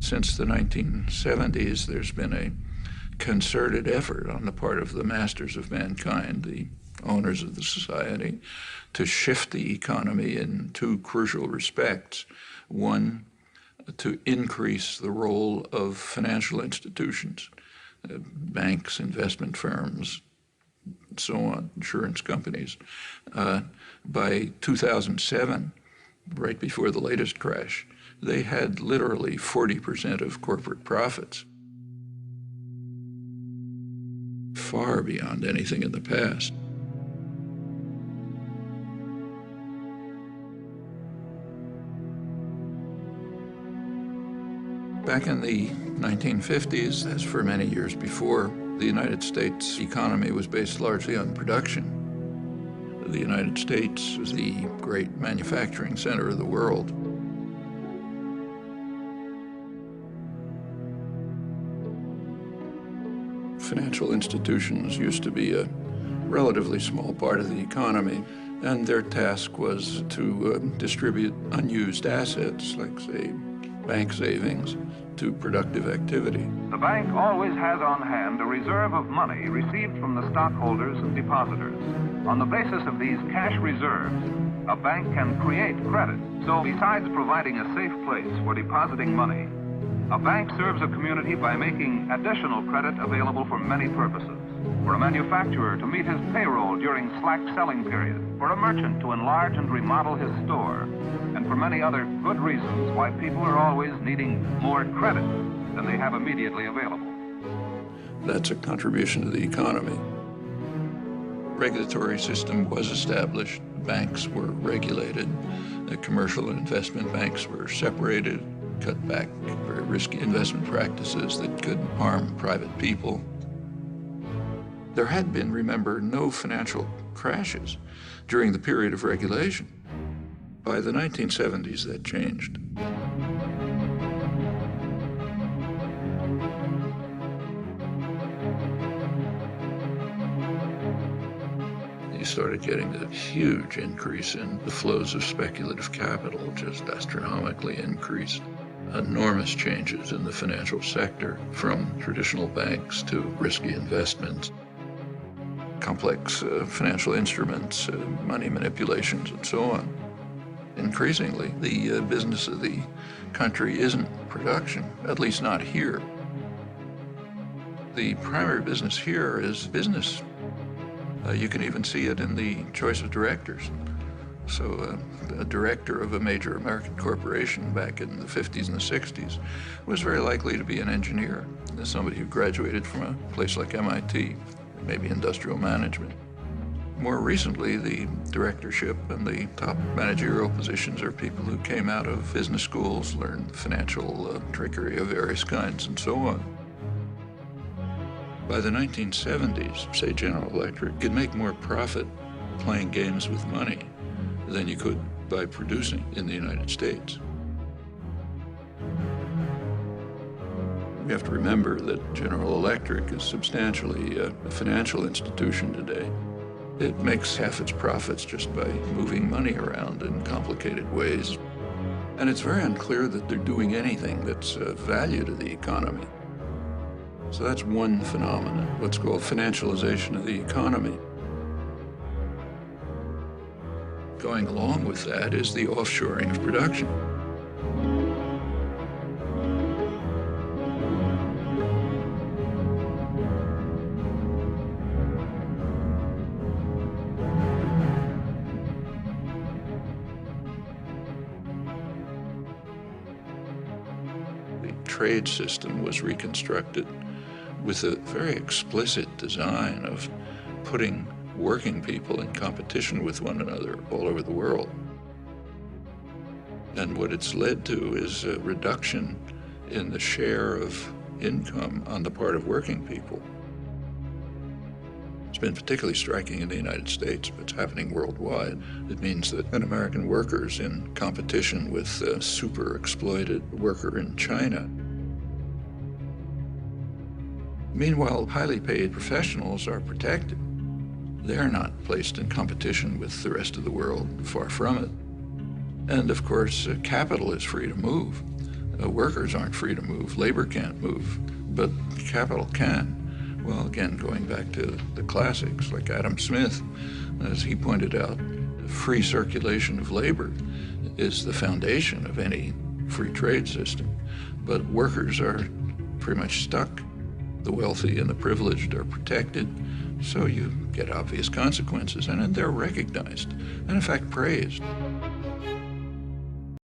Since the 1970s, there's been a concerted effort on the part of the masters of mankind, the owners of the society, to shift the economy in two crucial respects. One, to increase the role of financial institutions, banks, investment firms, and so on, insurance companies. By 2007, right before the latest crash, they had literally 40% of corporate profits, far beyond anything in the past. Back in the 1950s, as for many years before, the United States economy was based largely on production. The United States was the great manufacturing center of the world. Financial institutions used to be a relatively small part of the economy, and their task was to distribute unused assets, like, say, bank savings, to productive activity. The bank always has on hand a reserve of money received from the stockholders and depositors. On the basis of these cash reserves, a bank can create credit. So besides providing a safe place for depositing money, a bank serves a community by making additional credit available for many purposes. For a manufacturer to meet his payroll during slack selling period, for a merchant to enlarge and remodel his store, and for many other good reasons why people are always needing more credit than they have immediately available. That's a contribution to the economy. Regulatory system was established, banks were regulated, the commercial and investment banks were separated, cut back very risky investment practices that could harm private people. There had been, remember, no financial crashes during the period of regulation. By the 1970s, that changed. You started getting a huge increase in the flows of speculative capital, just astronomically increased. Enormous changes in the financial sector, from traditional banks to risky investments, complex financial instruments, money manipulations, and so on. Increasingly, the business of the country isn't production, at least not here. The primary business here is business. You can even see it in the choice of directors. So a director of a major American corporation back in the 50s and the 60s was very likely to be an engineer, somebody who graduated from a place like MIT, maybe industrial management. More recently, the directorship and the top managerial positions are people who came out of business schools, learned financial trickery of various kinds, and so on. By the 1970s, say General Electric could make more profit playing games with money than you could by producing in the United States. We have to remember that General Electric is substantially a financial institution today. It makes half its profits just by moving money around in complicated ways. And it's very unclear that they're doing anything that's of value to the economy. So that's one phenomenon, what's called financialization of the economy. Going along with that is the offshoring of production. The trade system was reconstructed with a very explicit design of putting working people in competition with one another all over the world. And what it's led to is a reduction in the share of income on the part of working people. It's been particularly striking in the United States, but it's happening worldwide. It means that an American worker is in competition with a super exploited worker in China. Meanwhile, highly paid professionals are protected. They're not placed in competition with the rest of the world, far from it. And of course, capital is free to move. Workers aren't free to move. Labor can't move, but capital can. Well, again, going back to the classics like Adam Smith, as he pointed out, free circulation of labor is the foundation of any free trade system. But workers are pretty much stuck. The wealthy and the privileged are protected, so you get obvious consequences, and they're recognized and in fact praised.